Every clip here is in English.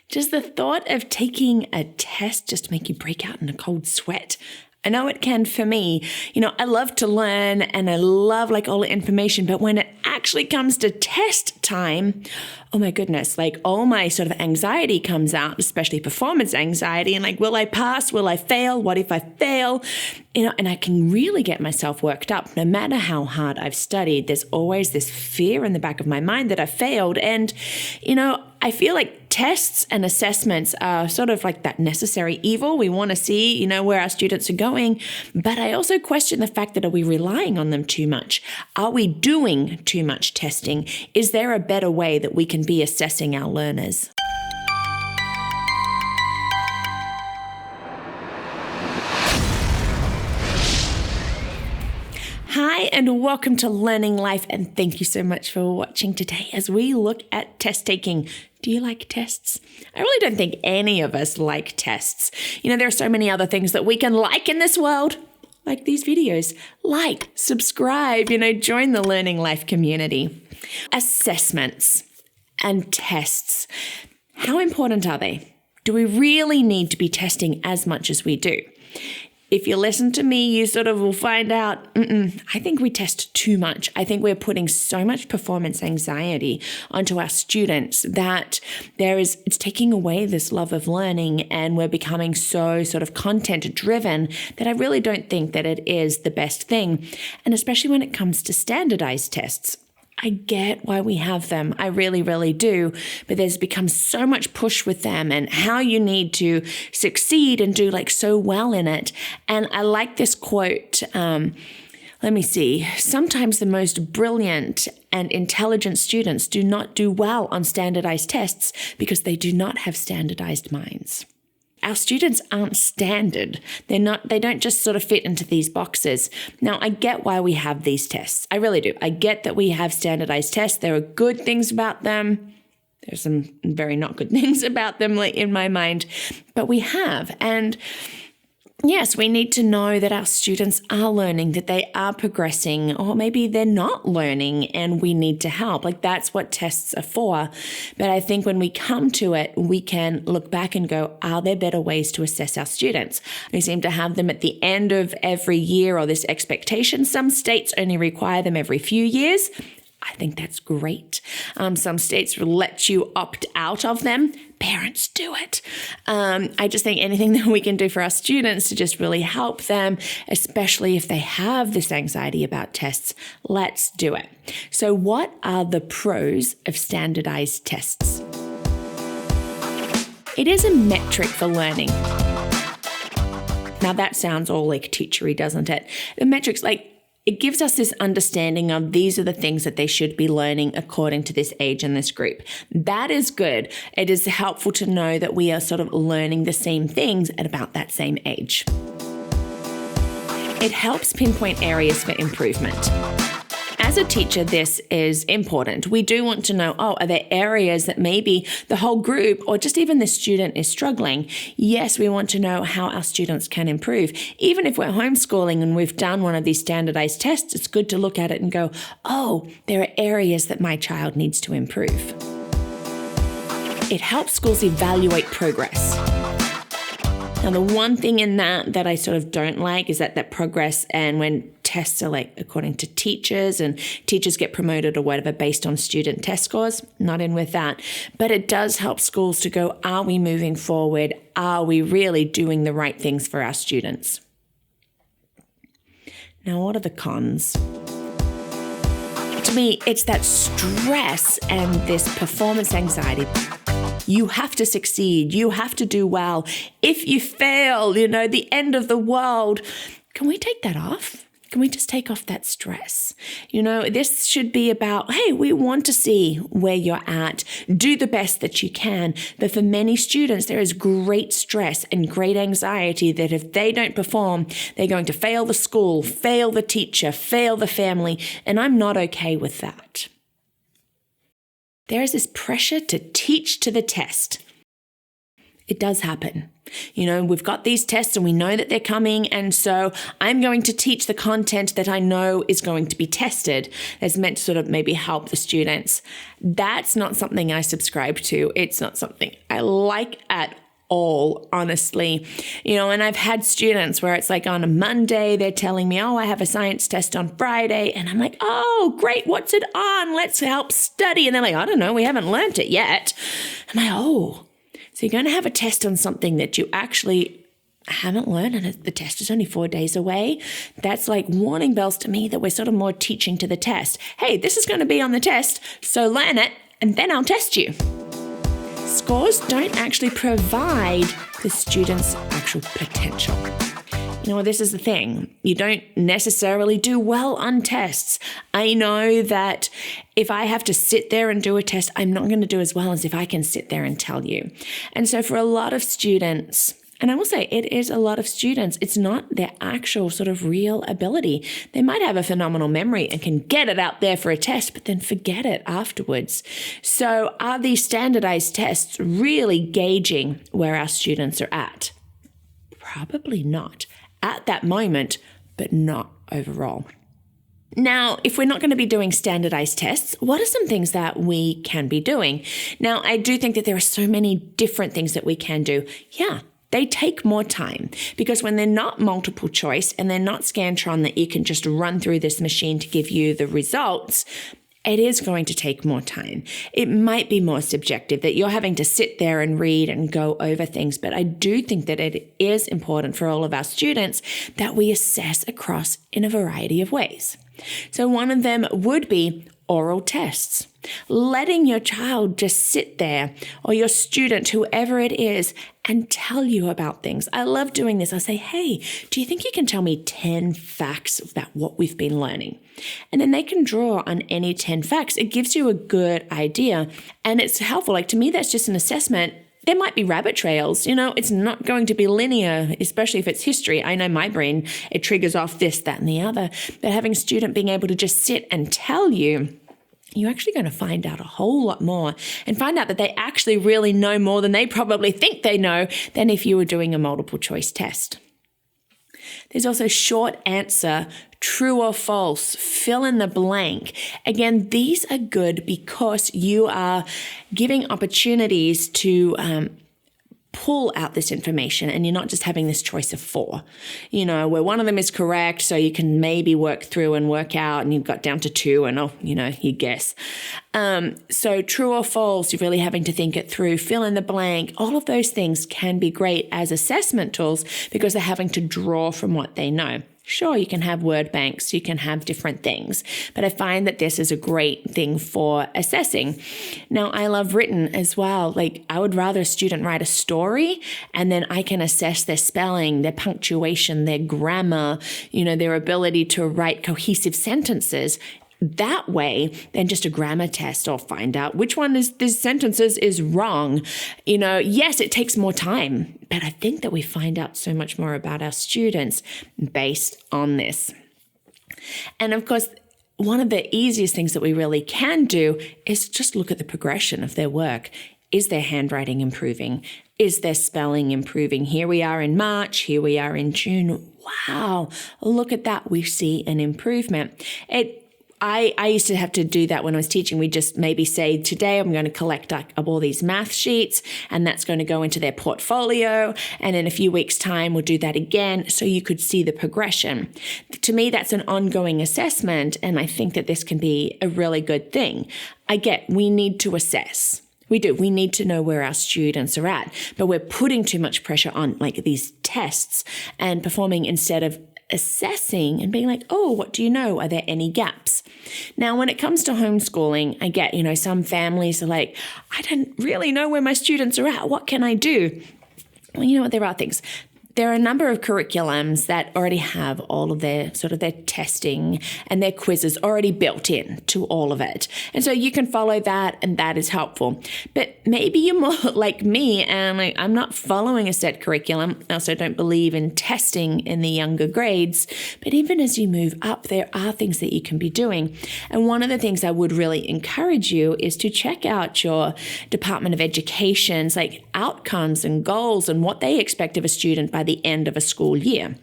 Does the thought of taking a test just make you break out in a cold sweat? I know it can for me. I love to learn and I love all the information, but when it actually comes to test time, oh my goodness, all my sort of anxiety comes out, especially performance anxiety, and will I pass? Will I fail? What if I fail? And I can really get myself worked up. No matter how hard I've studied, there's always this fear in the back of my mind that I failed. And, I feel like tests and assessments are sort of like that necessary evil. We want to see, where our students are going. But I also question the fact that are we relying on them too much? Are we doing too much testing? Is there a better way that we can be assessing our learners? Hi, and welcome to Learning Life, and thank you so much for watching today as we look at test taking. Do you like tests? I really don't think any of us like tests. There are so many other things that we can like in this world, like these videos. Like, subscribe, join the Learning Life community. Assessments and tests. How important are they? Do we really need to be testing as much as we do? If you listen to me, you sort of will find out, I think we test too much. I think we're putting so much performance anxiety onto our students that it's taking away this love of learning, and we're becoming so sort of content driven that I really don't think that it is the best thing. And especially when it comes to standardized tests. I get why we have them. I really, really do. But there's become so much push with them and how you need to succeed and do so well in it. And I like this quote. Let me see. Sometimes the most brilliant and intelligent students do not do well on standardized tests because they do not have standardized minds. Our students aren't standard. They don't just sort of fit into these boxes. Now, I get why we have these tests. I really do. I get that we have standardized tests. There are good things about them. There's some very not good things about them, in my mind, but we have. And yes, we need to know that our students are learning, that they are progressing, or maybe they're not learning and we need to help. That's what tests are for. But I think when we come to it, we can look back and go, are there better ways to assess our students? We seem to have them at the end of every year, or this expectation. Some states only require them every few years. I think that's great. Some states will let you opt out of them. Parents, do it. I just think anything that we can do for our students to just really help them, especially if they have this anxiety about tests, let's do it. So what are the pros of standardized tests? It is a metric for learning. Now that sounds all teachery, doesn't it? The metrics, it gives us this understanding of these are the things that they should be learning according to this age and this group. That is good. It is helpful to know that we are sort of learning the same things at about that same age. It helps pinpoint areas for improvement. As a teacher, this is important. We do want to know, are there areas that maybe the whole group or just even the student is struggling? Yes, we want to know how our students can improve. Even if we're homeschooling and we've done one of these standardized tests, it's good to look at it and go, there are areas that my child needs to improve. It helps schools evaluate progress. Now, the one thing in that I sort of don't like is that progress, and when tests are according to teachers and teachers get promoted or whatever based on student test scores, not in with that. But it does help schools to go, are we moving forward? Are we really doing the right things for our students? Now, what are the cons? To me, it's that stress and this performance anxiety. You have to succeed. You have to do well. If you fail, the end of the world. Can we take that off? Can we just take off that stress? This should be about, hey, we want to see where you're at. Do the best that you can. But for many students, there is great stress and great anxiety that if they don't perform, they're going to fail the school, fail the teacher, fail the family. And I'm not okay with that. There is this pressure to teach to the test. It does happen. We've got these tests and we know that they're coming. And so I'm going to teach the content that I know is going to be tested that's meant to sort of maybe help the students. That's not something I subscribe to. It's not something I like at all, honestly. And I've had students where it's like on a Monday, they're telling me, I have a science test on Friday. And I'm like, oh, great. What's it on? Let's help study. And they're like, I don't know. We haven't learned it yet. I'm like, oh. So you're going to have a test on something that you actually haven't learned, and the test is only 4 days away. That's like warning bells to me that we're sort of more teaching to the test. Hey, this is going to be on the test, so learn it, and then I'll test you. Scores don't actually provide the student's actual potential. This is the thing. You don't necessarily do well on tests. I know that if I have to sit there and do a test, I'm not going to do as well as if I can sit there and tell you. And so for a lot of students, and I will say it is a lot of students, it's not their actual sort of real ability. They might have a phenomenal memory and can get it out there for a test, but then forget it afterwards. So are these standardized tests really gauging where our students are at? Probably not. At that moment, but not overall. Now, if we're not going to be doing standardized tests, what are some things that we can be doing? Now, I do think that there are so many different things that we can do. Yeah, they take more time because when they're not multiple choice and they're not Scantron that you can just run through this machine to give you the results, it is going to take more time. It might be more subjective that you're having to sit there and read and go over things, but I do think that it is important for all of our students that we assess across in a variety of ways. So one of them would be oral tests. Letting your child just sit there, or your student, whoever it is, and tell you about things. I love doing this. I say, hey, do you think you can tell me 10 facts about what we've been learning? And then they can draw on any 10 facts. It gives you a good idea, and it's helpful. Like, to me, that's just an assessment. There might be rabbit trails. It's not going to be linear, especially if it's history. I know my brain, it triggers off this, that, and the other. But having a student being able to just sit and tell you, you're actually going to find out a whole lot more and find out that they actually really know more than they probably think they know than if you were doing a multiple choice test. There's also short answer, true or false, fill in the blank. Again, these are good because you are giving opportunities to pull out this information, and you're not just having this choice of 4, where one of them is correct, so you can maybe work through and work out, and you've got down to 2 and, you guess. So true or false, you're really having to think it through, fill in the blank. All of those things can be great as assessment tools because they're having to draw from what they know. Sure, you can have word banks, you can have different things, but I find that this is a great thing for assessing. Now, I love written as well. Like, I would rather a student write a story and then I can assess their spelling, their punctuation, their grammar, their ability to write cohesive sentences. That way, than just a grammar test or find out which one is these sentences is wrong. Yes, it takes more time, but I think that we find out so much more about our students based on this. And of course, one of the easiest things that we really can do is just look at the progression of their work. Is their handwriting improving? Is their spelling improving? Here we are in March, here we are in June. Wow, look at that. We see an improvement. I used to have to do that when I was teaching. We just maybe say, today I'm going to collect up all these math sheets, and that's going to go into their portfolio. And in a few weeks' time, we'll do that again so you could see the progression. To me, that's an ongoing assessment, and I think that this can be a really good thing. We need to assess. We do. We need to know where our students are at, but we're putting too much pressure on these tests and performing instead of assessing and being like, oh, what do you know? Are there any gaps? Now, when it comes to homeschooling, I get, some families are like, I don't really know where my students are at. What can I do? Well, there are things. there are a number of curriculums that already have all of their testing and their quizzes already built in to all of it. And so you can follow that, and that is helpful. But maybe you're more like me, and I'm not following a set curriculum. I also don't believe in testing in the younger grades. But even as you move up, there are things that you can be doing. And one of the things I would really encourage you is to check out your Department of Education's outcomes and goals and what they expect of a student by the end of a school year.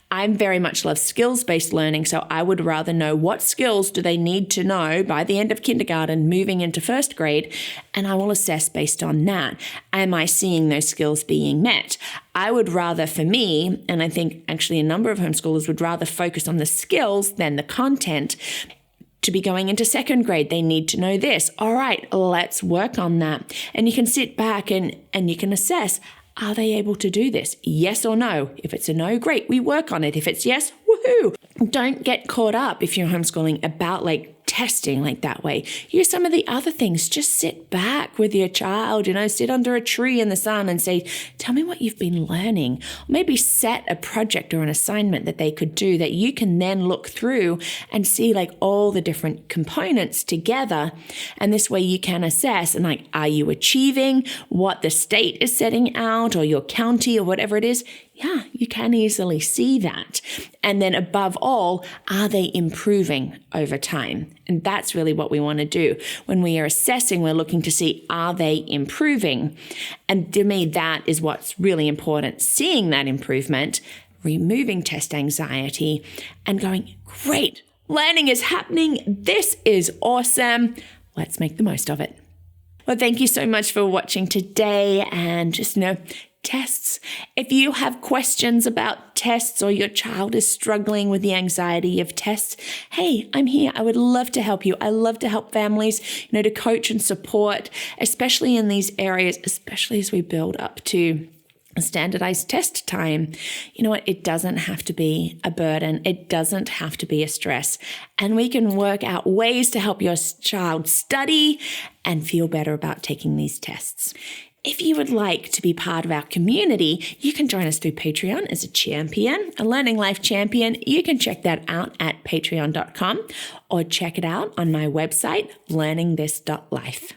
I very much love skills-based learning, so I would rather know what skills do they need to know by the end of kindergarten, moving into first grade, and I will assess based on that. Am I seeing those skills being met? I would rather, for me, and I think actually a number of homeschoolers would rather focus on the skills than the content. To be going into second grade, they need to know this. All right, let's work on that. And you can sit back and you can assess, are they able to do this? Yes or no? If it's a no, great, we work on it. If it's yes, woohoo. Don't get caught up if you're homeschooling about testing that way. Here's some of the other things. Just sit back with your child, sit under a tree in the sun and say, tell me what you've been learning. Or maybe set a project or an assignment that they could do that you can then look through and see all the different components together. And this way you can assess and are you achieving what the state is setting out or your county or whatever it is? Yeah, you can easily see that. And then above all, are they improving over time? And that's really what we want to do. When we are assessing, we're looking to see, are they improving? And to me, that is what's really important. Seeing that improvement, removing test anxiety, and going, great, learning is happening. This is awesome. Let's make the most of it. Well, thank you so much for watching today, and just tests. If you have questions about tests or your child is struggling with the anxiety of tests, hey, I'm here. I would love to help you. I love to help families, to coach and support, especially in these areas, especially as we build up to a standardized test time. You know what? It doesn't have to be a burden. It doesn't have to be a stress. And we can work out ways to help your child study and feel better about taking these tests. If you would like to be part of our community, you can join us through Patreon as a champion, a Learning Life champion. You can check that out at patreon.com or check it out on my website, LearningThis.Life.